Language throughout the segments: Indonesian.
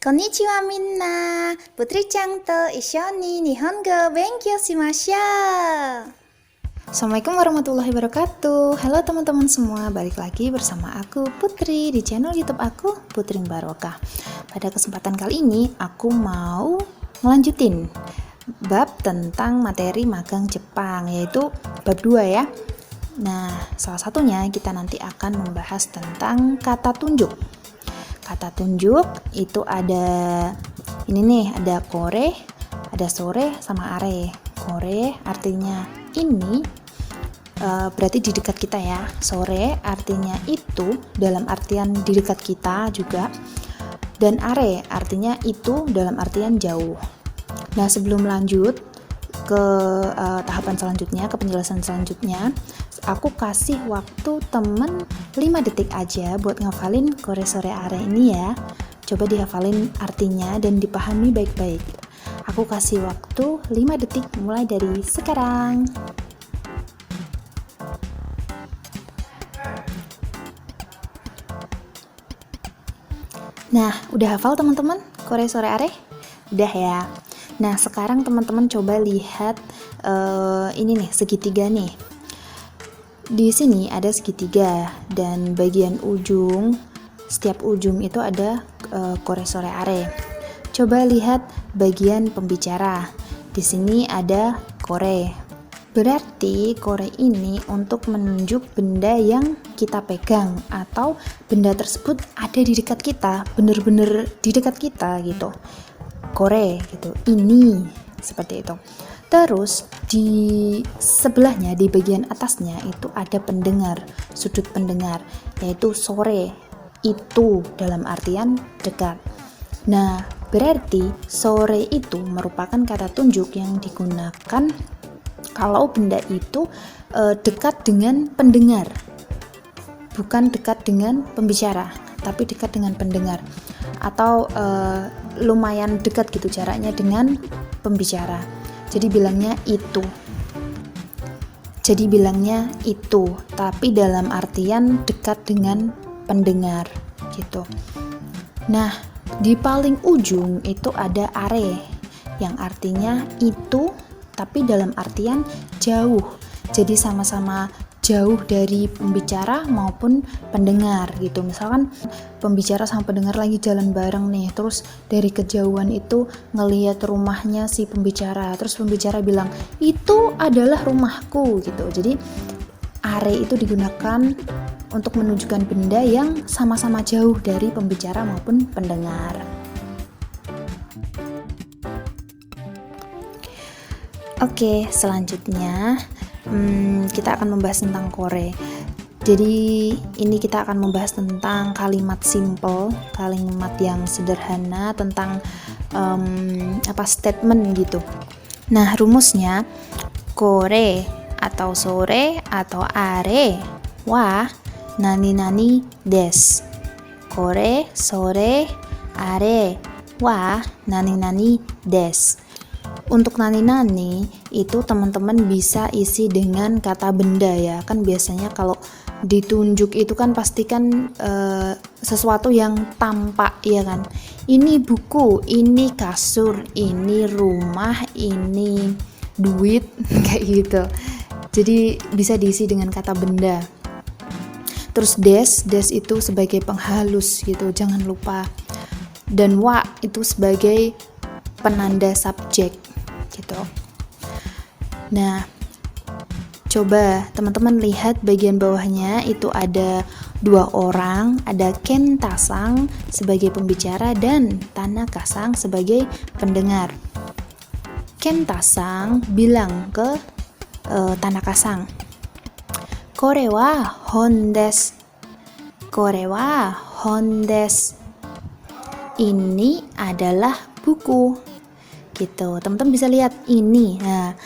Konnichiwa minna. Putri-chan to ishoni Nihongo benkyou shimashou. Assalamualaikum warahmatullahi wabarakatuh. Halo teman-teman semua, balik lagi bersama aku Putri di channel YouTube aku Putri Barokah. Pada kesempatan kali ini aku mau melanjutin bab tentang materi magang Jepang, yaitu bab 2 ya. Nah, salah satunya kita nanti akan membahas tentang kata tunjuk. Kata tunjuk itu ada ini nih, ada kore, ada sore, sama are. Kore artinya ini, berarti di dekat kita ya. Sore artinya itu dalam artian di dekat kita juga. Dan are artinya itu dalam artian jauh. Nah, sebelum lanjut ke tahapan selanjutnya, ke penjelasan selanjutnya, aku kasih waktu temen 5 detik aja buat ngafalin kore sore are ini ya. Coba dihafalin artinya dan dipahami baik-baik. Aku kasih waktu 5 detik mulai dari sekarang. Nah, udah hafal teman-teman kore sore are? Udah ya. Nah, sekarang teman-teman coba lihat ini nih, segitiga nih. Di sini ada segitiga dan bagian ujung, setiap ujung itu ada kore sore are. Coba lihat bagian pembicara. Di sini ada kore. Berarti kore ini untuk menunjuk benda yang kita pegang atau benda tersebut ada di dekat kita, bener-bener di dekat kita gitu. Kore gitu, ini seperti itu. Terus di sebelahnya, di bagian atasnya itu ada pendengar, sudut pendengar, yaitu sore, itu dalam artian dekat. Nah, berarti sore itu merupakan kata tunjuk yang digunakan kalau benda itu dekat dengan pendengar, bukan dekat dengan pembicara, tapi dekat dengan pendengar, atau lumayan dekat gitu jaraknya dengan pembicara. Jadi bilangnya itu. Tapi dalam artian dekat dengan pendengar gitu. Nah, di paling ujung itu ada are yang artinya itu tapi dalam artian jauh. Jadi sama-sama jauh dari pembicara maupun pendengar gitu. Misalkan pembicara sama pendengar lagi jalan bareng nih, terus dari kejauhan itu ngelihat rumahnya si pembicara, terus pembicara bilang itu adalah rumahku gitu. Jadi are itu digunakan untuk menunjukkan benda yang sama-sama jauh dari pembicara maupun pendengar. Oke, selanjutnya kita akan membahas tentang kore. Jadi ini kita akan membahas tentang kalimat simple, kalimat yang sederhana tentang statement gitu. Nah, rumusnya kore atau sore atau are wa nani des. Kore sore are wa nani des. Untuk nani-nani itu teman-teman bisa isi dengan kata benda ya. Kan biasanya kalau ditunjuk itu kan pasti kan sesuatu yang tampak ya kan. Ini buku, ini kasur, ini rumah, ini duit kayak gitu. Jadi bisa diisi dengan kata benda. Terus des itu sebagai penghalus gitu, jangan lupa. Dan wa itu sebagai penanda subjek gitu. Nah, coba teman-teman lihat bagian bawahnya itu ada 2 orang, ada Kenta-sang sebagai pembicara dan Tanaka-sang sebagai pendengar. Kenta-sang bilang ke Tanaka-sang, "Kore wa hon desu. Kore wa hon desu." Ini adalah buku. Gitu. Teman-teman bisa lihat ini. Nah,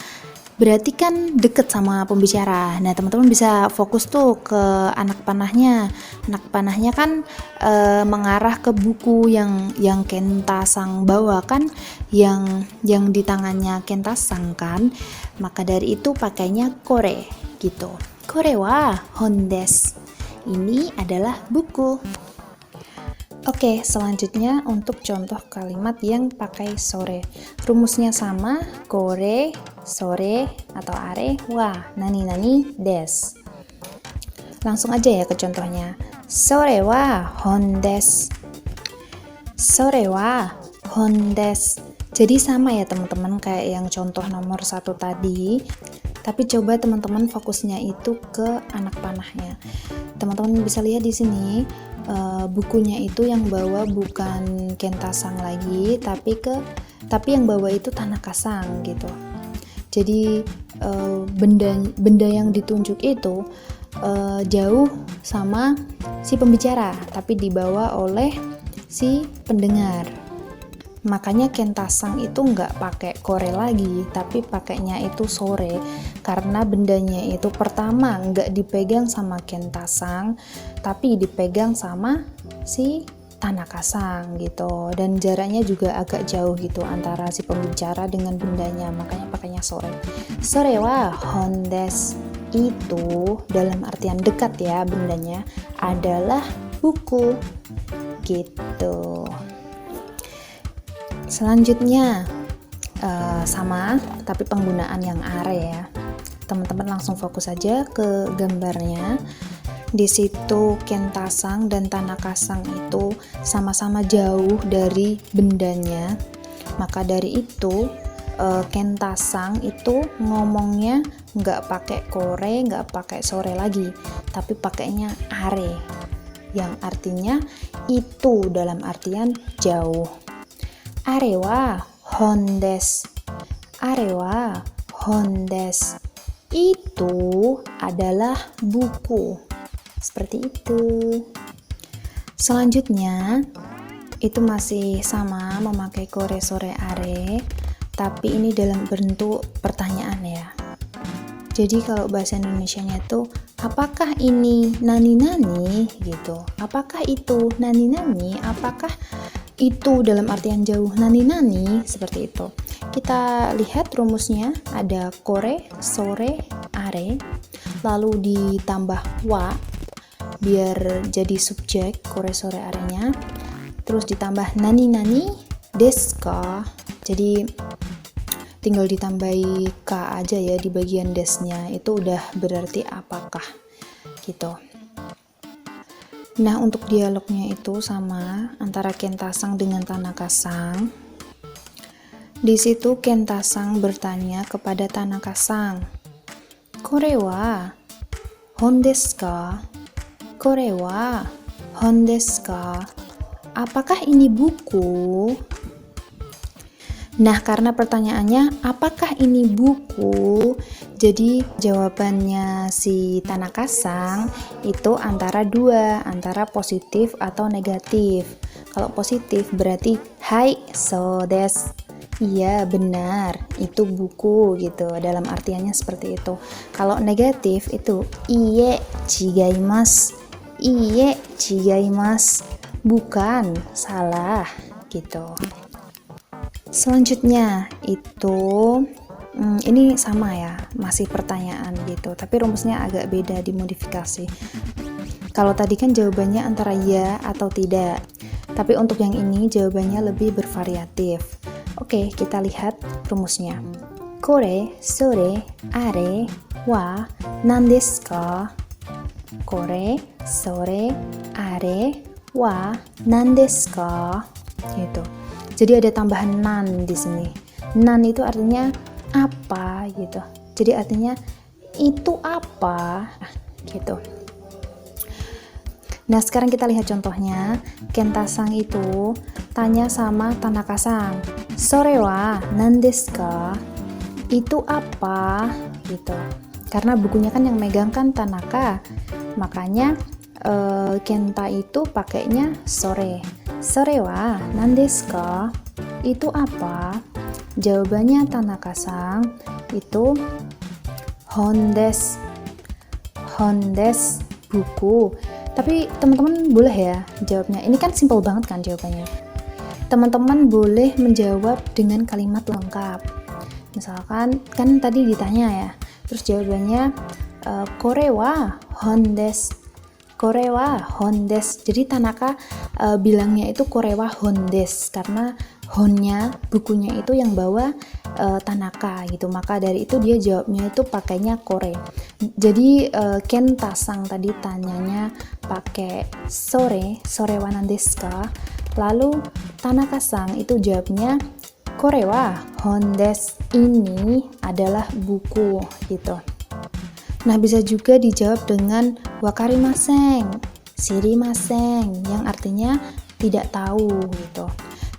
berarti kan deket sama pembicara. Nah, teman-teman bisa fokus tuh ke anak panahnya. Anak panahnya kan mengarah ke buku yang Kenta-sang bawa kan, yang di tangannya Kenta-sang kan. Maka dari itu pakainya kore gitu. Kore wa hon desu. Ini adalah buku. Oke, selanjutnya untuk contoh kalimat yang pakai sore. Rumusnya sama, kore, sore, atau are, wa, nani nani, des. Langsung aja ya ke contohnya. Sore wa hon des. Sore wa hon des. Jadi sama ya teman-teman kayak yang contoh nomor 1 tadi. Tapi coba teman-teman fokusnya itu ke anak panahnya. Teman-teman bisa lihat di sini bukunya itu yang bawa bukan Kentasang lagi, tapi yang bawa itu Tanaka-san gitu. Jadi benda yang ditunjuk itu jauh sama si pembicara, tapi dibawa oleh si pendengar. Makanya Kentasang itu nggak pakai kore lagi, tapi pakainya itu sore, karena bendanya itu pertama nggak dipegang sama Kentasang, tapi dipegang sama si Tanaka-san gitu, dan jaraknya juga agak jauh gitu antara si pembicara dengan bendanya, makanya pakainya sore. Sore wa hon des, itu dalam artian dekat ya, bendanya adalah buku gitu. Selanjutnya sama, tapi penggunaan yang are ya. Teman-teman langsung fokus aja ke gambarnya. Di situ Kentasang dan Tanaka-san itu sama-sama jauh dari bendanya. Maka dari itu Kentasang itu ngomongnya nggak pakai kore, nggak pakai sore lagi, tapi pakainya are, yang artinya itu dalam artian jauh. Are wa hon des. Are wa hon des. Itu adalah buku. Seperti itu. Selanjutnya itu masih sama memakai kore sore are, tapi ini dalam bentuk pertanyaan ya. Jadi kalau bahasa Indonesianya itu apakah ini nani-nani gitu. Apakah itu nani-nani? Apakah itu dalam artian jauh nani-nani, seperti itu. Kita lihat rumusnya, ada kore, sore, are, lalu ditambah wa biar jadi subjek kore sore arenya, terus ditambah nani-nani desu ka, jadi tinggal ditambahi ka aja ya di bagian desnya, itu udah berarti apakah gitu. Nah, untuk dialognya itu sama antara Kentasang dengan Tanaka-san. Di situ Kentasang bertanya kepada Tanaka-san, "Kore wa hon desu ka? Kore wa hon desu ka?" Apakah ini buku? Nah, karena pertanyaannya apakah ini buku, jadi jawabannya si Tanaka-san itu antara dua, antara positif atau negatif. Kalau positif berarti hai so desu, iya benar, itu buku gitu, dalam artiannya seperti itu. Kalau negatif itu iye chigaimasu, iye chigaimasu, bukan, salah gitu. Selanjutnya itu ini sama ya, masih pertanyaan gitu, tapi rumusnya agak beda, dimodifikasi. Kalau tadi kan jawabannya antara ya atau tidak, tapi untuk yang ini jawabannya lebih bervariatif. Oke, kita lihat rumusnya. Kore, sore, are, wa, nan desu ka? Kore, sore, are, wa, nan desu ka? Gitu. Jadi ada tambahan nan di sini. Nan itu artinya apa gitu. Jadi artinya itu apa gitu. Nah, sekarang kita lihat contohnya. Kentasang itu tanya sama Tanaka-san, "Sore wa nan desu ka?" Itu apa gitu. Karena bukunya kan yang megang kan Tanaka. Makanya Kenta itu pakainya sore. Sore wa nan desu ka? Itu apa? Jawabannya Tanaka-san itu hon desu. Hon desu, buku. Tapi teman-teman boleh ya jawabnya. Ini kan simple banget kan jawabannya. Teman-teman boleh menjawab dengan kalimat lengkap. Misalkan kan tadi ditanya ya. Terus jawabannya kore wa hon desu. kore wa hon desu. Jadi Tanaka bilangnya itu kore wa hon desu karena honnya, bukunya itu yang bawa Tanaka gitu. Maka dari itu dia jawabnya itu pakainya kore. Jadi Ken Tasang tadi tanyanya pakai sore wa nan desu ka? Lalu Tanaka-sang itu jawabnya kore wa hon desu. Ini adalah buku gitu. Nah, bisa juga dijawab dengan wakarimasen, shirimasen, yang artinya tidak tahu gitu.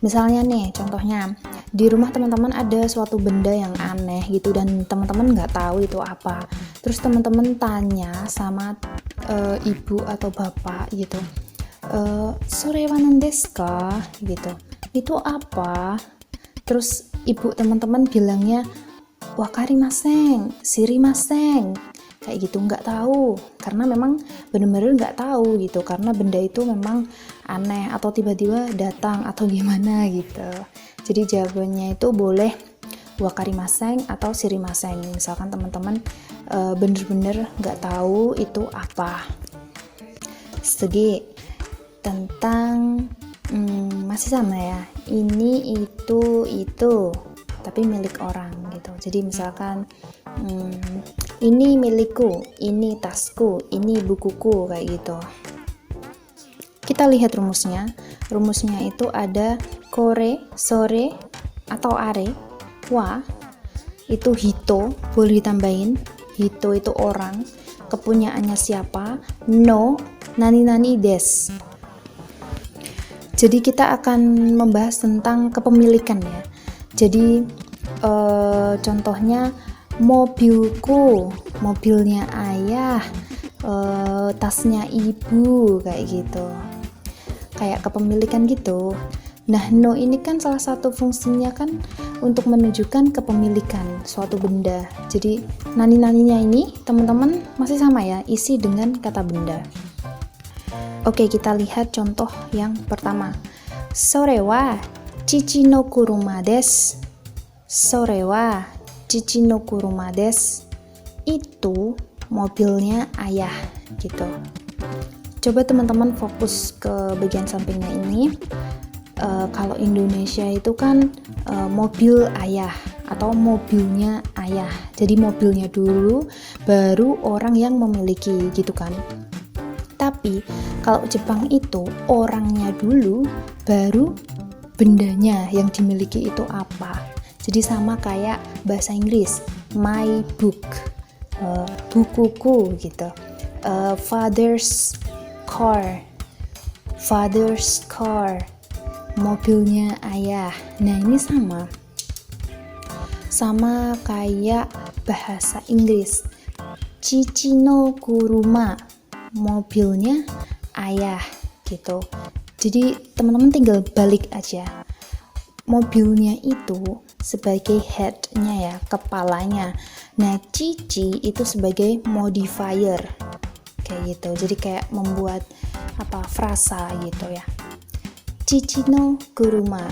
Misalnya nih, contohnya di rumah teman-teman ada suatu benda yang aneh gitu dan teman-teman nggak tahu itu apa. Terus teman-teman tanya sama ibu atau bapak gitu, sore wa nan desu ka? Gitu. Itu apa? Terus ibu teman-teman bilangnya wakarimasen, shirimasen, kayak gitu, nggak tahu, karena memang bener-bener nggak tahu gitu, karena benda itu memang aneh atau tiba-tiba datang atau gimana gitu. Jadi jawabannya itu boleh wakarimasen atau shirimasen. Misalkan teman-teman bener-bener nggak tahu itu apa. Segi tentang masih sama ya, ini itu tapi milik orang gitu. Jadi misalkan ini milikku, ini tasku, ini bukuku, kayak gitu. Kita lihat rumusnya. Rumusnya itu ada kore, sore, atau are, wa itu hito, boleh ditambahin. Hito itu orang, kepunyaannya siapa, no, nani des. Jadi kita akan membahas tentang kepemilikan ya. Jadi contohnya mobilku, mobilnya ayah, tasnya ibu, kayak gitu. Kayak kepemilikan gitu. Nah, no ini kan salah satu fungsinya kan untuk menunjukkan kepemilikan suatu benda. Jadi nani-naninya ini teman-teman masih sama ya, isi dengan kata benda. Oke, kita lihat contoh yang pertama. Sore wa chichi no kuruma desu. Sore wa chichi no kuruma desu. Itu mobilnya ayah gitu. Coba teman-teman fokus ke bagian sampingnya ini. Kalau Indonesia itu kan mobil ayah atau mobilnya ayah. Jadi mobilnya dulu baru orang yang memiliki gitu kan. Tapi kalau Jepang itu orangnya dulu baru bendanya yang dimiliki itu apa. Jadi sama kayak bahasa Inggris, my book, bukuku gitu. Father's car, mobilnya ayah. Nah, ini sama kayak bahasa Inggris, chichi no kuruma, mobilnya ayah gitu. Jadi teman-teman tinggal balik aja. Mobilnya itu sebagai head-nya ya, kepalanya. Nah, cici itu sebagai modifier kayak gitu. Jadi kayak membuat frasa gitu ya. Cici no kuruma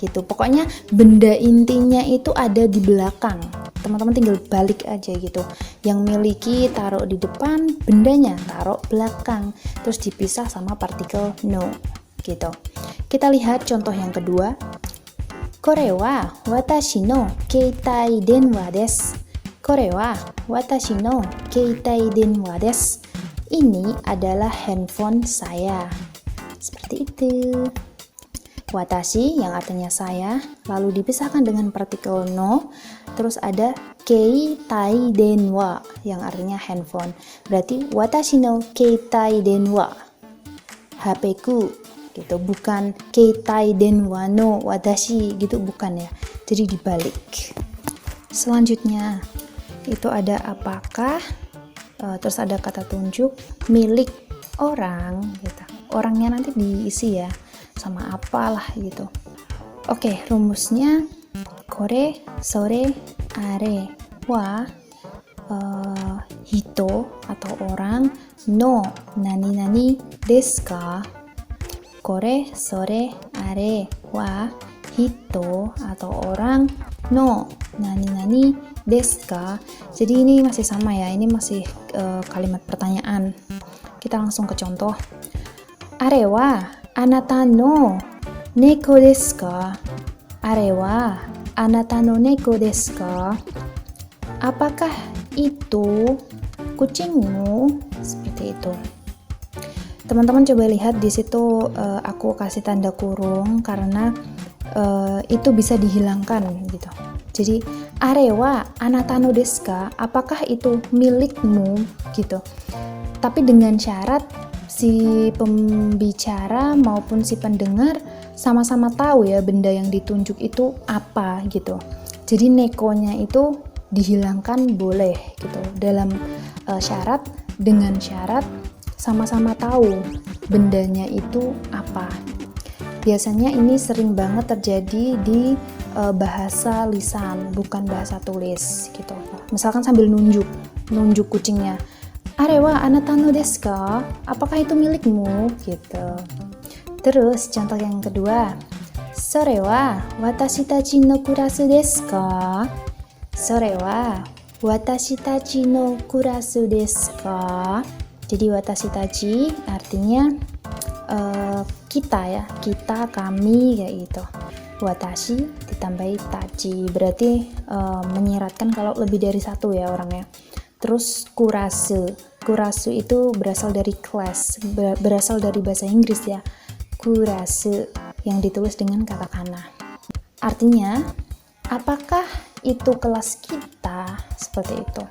gitu. Pokoknya benda intinya itu ada di belakang. Teman-teman tinggal balik aja gitu. Yang miliki taruh di depan, bendanya taruh belakang, terus dipisah sama partikel no gitu. Kita lihat contoh yang kedua. Kore wa watashi no keitai denwa desu. Kore wa watashi no keitai denwa desu. Ini adalah handphone saya. Seperti itu. Watashi yang artinya saya, lalu dipisahkan dengan partikel no, terus ada keitai denwa yang artinya handphone. Berarti watashi no keitai denwa, HP-ku gitu, bukan keitai denwa no watashi gitu, bukan ya. Jadi dibalik. Selanjutnya itu ada apakah, terus ada kata tunjuk milik orang gitu. Orangnya nanti diisi ya sama apalah gitu. Oke, rumusnya kore, sore, are, wa, hito atau orang, no, nani desu ka. Kore, sore, are, wa, hito atau orang, no, nani desu ka. Jadi ini masih sama ya, ini masih kalimat pertanyaan. Kita langsung ke contoh. Are wa anata no neko desu ka? Are wa anata no neko desu ka? Apakah itu kucingmu? Seperti itu. Teman-teman coba lihat di situ, aku kasih tanda kurung karena itu bisa dihilangkan gitu. Jadi are wa anata no desu ka? Apakah itu milikmu gitu. Tapi dengan syarat si pembicara maupun si pendengar sama-sama tahu ya benda yang ditunjuk itu apa gitu. Jadi nekonya itu dihilangkan boleh gitu dalam syarat, dengan syarat sama-sama tahu bendanya itu apa. Biasanya ini sering banget terjadi di bahasa lisan, bukan bahasa tulis gitu. Misalkan sambil nunjuk kucingnya. Are wa anata no desu ka? Apakah itu milikmu? Gitu. Terus contoh yang kedua. Sore wa watashi tachi no kurasu desu ka? Sore wa watashi tachi no kurasu desu ka? Jadi watashi tachi artinya kita ya, kita, kami kayak gitu. Watashi ditambahi tachi berarti menyiratkan kalau lebih dari satu ya orangnya. Terus kurasu itu berasal dari kelas, berasal dari bahasa Inggris ya. Kurasu yang ditulis dengan katakana. Artinya, apakah itu kelas kita? Seperti itu.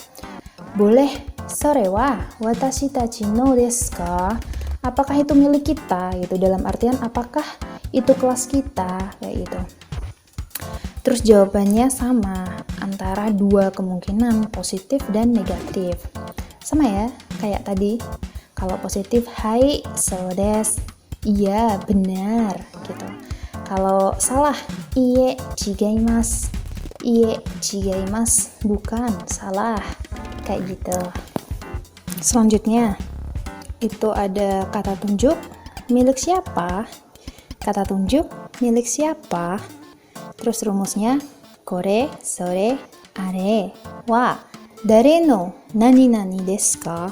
Boleh, sore wa watashi tachi no desu ka? Apakah itu milik kita? Gitu, dalam artian apakah itu kelas kita? Kayak gitu. Terus jawabannya sama antara dua kemungkinan, positif dan negatif. Sama ya, kayak tadi. Kalau positif, hai, so desu. Iya, benar gitu. Kalau salah, iie, chigaimasu. Iie, chigaimasu. Bukan, salah. Kayak gitu. Selanjutnya, itu ada kata tunjuk milik siapa? Kata tunjuk milik siapa? Terus rumusnya, kore, sore, are wa dare no nani nani desu ka?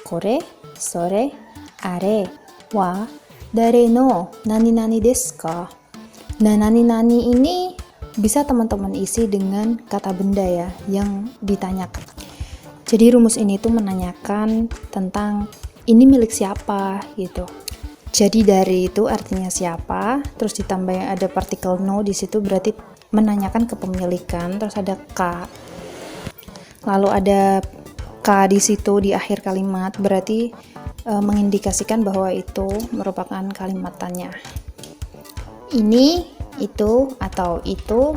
Kore, sore, are wa dare no nani nani desu ka? Nah, nani nani ini bisa teman-teman isi dengan kata benda ya yang ditanyakan. Jadi rumus ini tuh menanyakan tentang ini milik siapa gitu. Jadi dari itu artinya siapa, terus ditambah ada partikel no di situ berarti menanyakan kepemilikan, terus ada k. Lalu ada k di situ di akhir kalimat berarti mengindikasikan bahwa itu merupakan kalimat tanya. Ini, itu, atau itu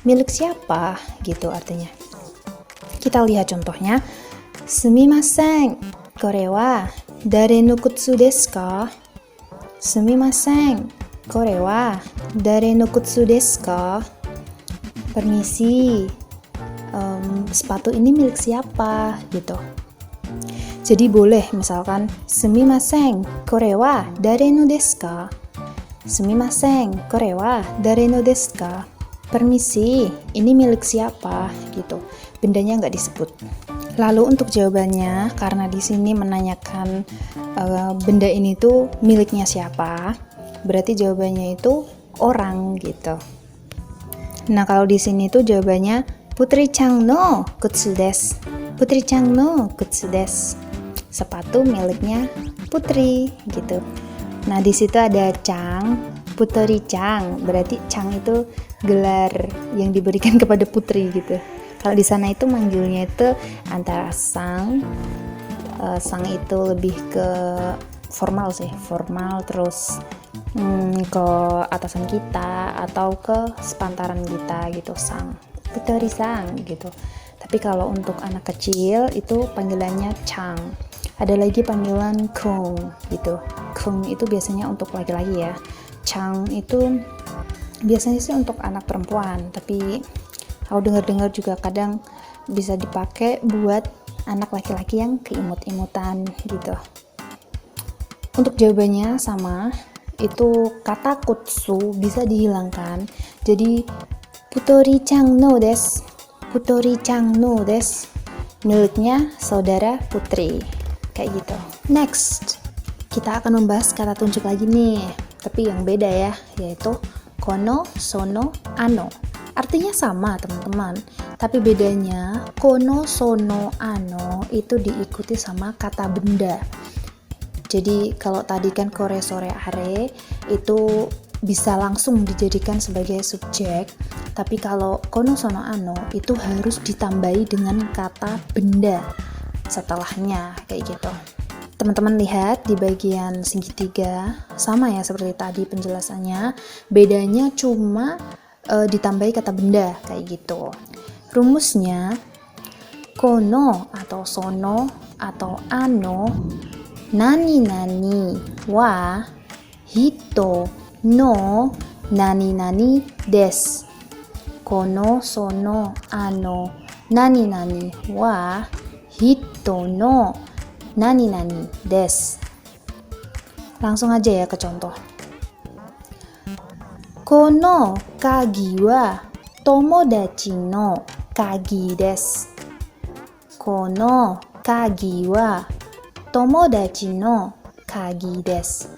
milik siapa gitu artinya. Kita lihat contohnya. Sumimasen, kore wa dare no kutsu desu ka? Sumimasen, kore wa dare no kutsu desu ka? Permisi, sepatu ini milik siapa gitu. Jadi boleh misalkan sumimasen, kore wa dare no desu ka? Sumimasen, kore wa dare no desu ka? Permisi, ini milik siapa gitu. Bendanya nggak disebut. Lalu untuk jawabannya, karena di sini menanyakan benda ini tuh miliknya siapa, berarti jawabannya itu orang gitu. Nah, kalau di sini tuh jawabannya Putri-chan no kutsu desu. Putri-chan no kutsu desu. Sepatu miliknya Putri gitu. Nah, di situ ada Chang, Putri-chan, berarti Chang itu gelar yang diberikan kepada putri gitu. Kalau di sana itu manggilnya itu antara sang itu lebih ke formal sih, formal, terus ke atasan kita atau ke sepantaran kita gitu, sang, putri sang gitu. Tapi kalau untuk anak kecil itu panggilannya Chang. Ada lagi panggilan Kung gitu. Kung itu biasanya untuk laki-laki ya. Chang itu biasanya sih untuk anak perempuan, tapi aku dengar-dengar juga kadang bisa dipakai buat anak laki-laki yang keimut-imutan gitu. Untuk jawabannya sama, itu kata kutsu bisa dihilangkan. Jadi Putori-chan no desu. Putori-chan no desu. Miliknya saudara putri. kayak gitu. Next, kita akan membahas kata tunjuk lagi nih, tapi yang beda ya, yaitu kono, sono, ano. Artinya sama teman-teman, tapi bedanya kono, sono, ano itu diikuti sama kata benda. Jadi kalau tadi kan kore, sore, are itu bisa langsung dijadikan sebagai subjek, tapi kalau kono, sono, ano itu harus ditambahi dengan kata benda setelahnya, kayak gitu. Teman-teman lihat di bagian segitiga, sama ya seperti tadi penjelasannya, bedanya cuma ditambahi kata benda, kayak gitu. Rumusnya, kono atau sono atau ano, nani nani wa hito no nani nani des. Kono, sono, ano, nani nani wa hito no nani nani des. Langsung aja ya ke contoh. Kono kagi wa tomodachi no kagi desu. Kono kagi wa tomodachi no kagi desu.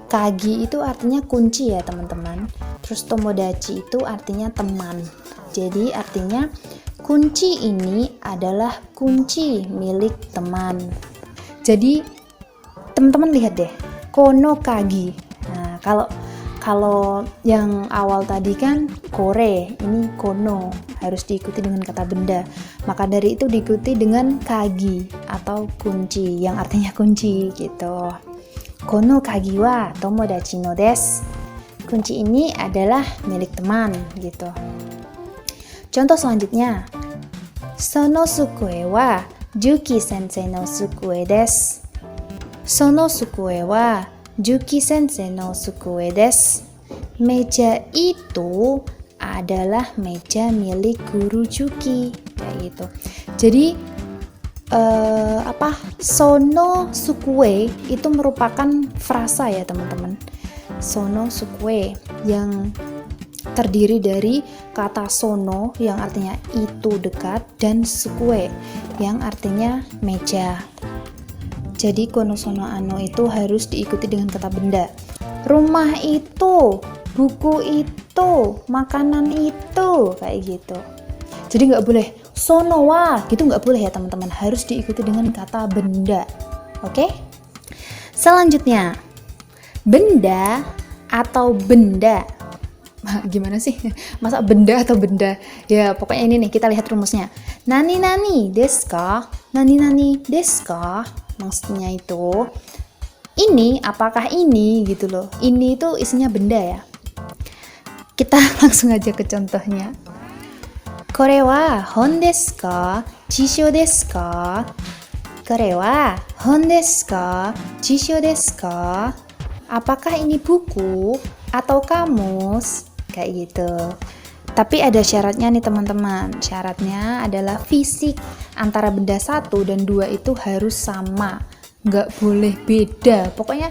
Kagi itu artinya kunci ya teman-teman. Terus tomodachi itu artinya teman. Jadi artinya kunci ini adalah kunci milik teman. Jadi teman-teman lihat deh, kono kagi. Nah, kalau yang awal tadi kan kore, ini kono, harus diikuti dengan kata benda. Maka dari itu diikuti dengan kagi atau kunci, yang artinya kunci gitu. Kono kagi wa tomodachi no desu. Kunci ini adalah milik teman gitu. Contoh selanjutnya, sono sukue wa Juki sensei no sukue desu. Sono sukue wa Juki sensei no sukue desu. Meja itu adalah meja milik guru Juki, kayak gitu. Jadi sono sukue itu merupakan frasa ya teman-teman. Sono sukue yang terdiri dari kata sono yang artinya itu dekat dan sukue yang artinya meja. Jadi kono, sono, ano itu harus diikuti dengan kata benda. Rumah itu, buku itu, makanan itu, kayak gitu. Jadi nggak boleh sono wa gitu, nggak boleh ya teman-teman, harus diikuti dengan kata benda. Oke? Selanjutnya, benda atau benda. Gimana sih? Masa benda atau benda? Ya pokoknya ini nih, kita lihat rumusnya. Nani nani desu ka? Nani nani desu ka? Maksudnya itu, ini apakah ini gitu loh. Ini itu isinya benda ya. Kita langsung aja ke contohnya. Kore wa hon desu ka? Jisho desu ka? Kore wa hon desu ka? Jisho desu ka? Apakah ini buku atau kamus? Kayak gitu. Tapi ada syaratnya nih teman-teman. Syaratnya adalah fisik antara benda 1 dan 2 itu harus sama. Nggak boleh beda. Pokoknya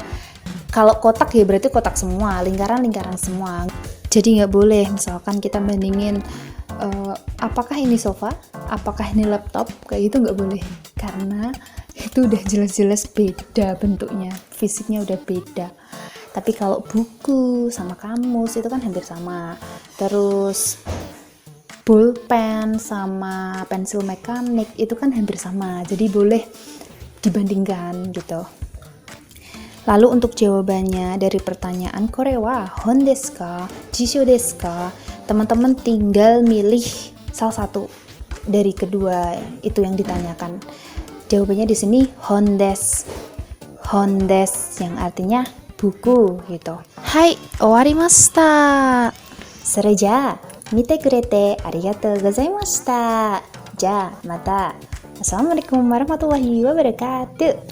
kalau kotak ya berarti kotak semua, lingkaran-lingkaran semua. Jadi nggak boleh misalkan kita bandingin apakah ini sofa, apakah ini laptop, kayak gitu nggak boleh. Karena itu udah jelas-jelas beda bentuknya, fisiknya udah beda. Tapi kalau buku sama kamus itu kan hampir sama. Terus pulpen sama pensil mekanik itu kan hampir sama. Jadi boleh dibandingkan gitu. Lalu untuk jawabannya dari pertanyaan kore wa hon desu ka? Jisho desu ka? Teman-teman tinggal milih salah satu dari kedua itu yang ditanyakan. Jawabannya di sini hon desu. Hon desu yang artinya buku gitu. Hai, owarimashita. Sore ja, mite kurete arigatou gozaimashita. Ja, mata. Assalamualaikum warahmatullahi wabarakatuh.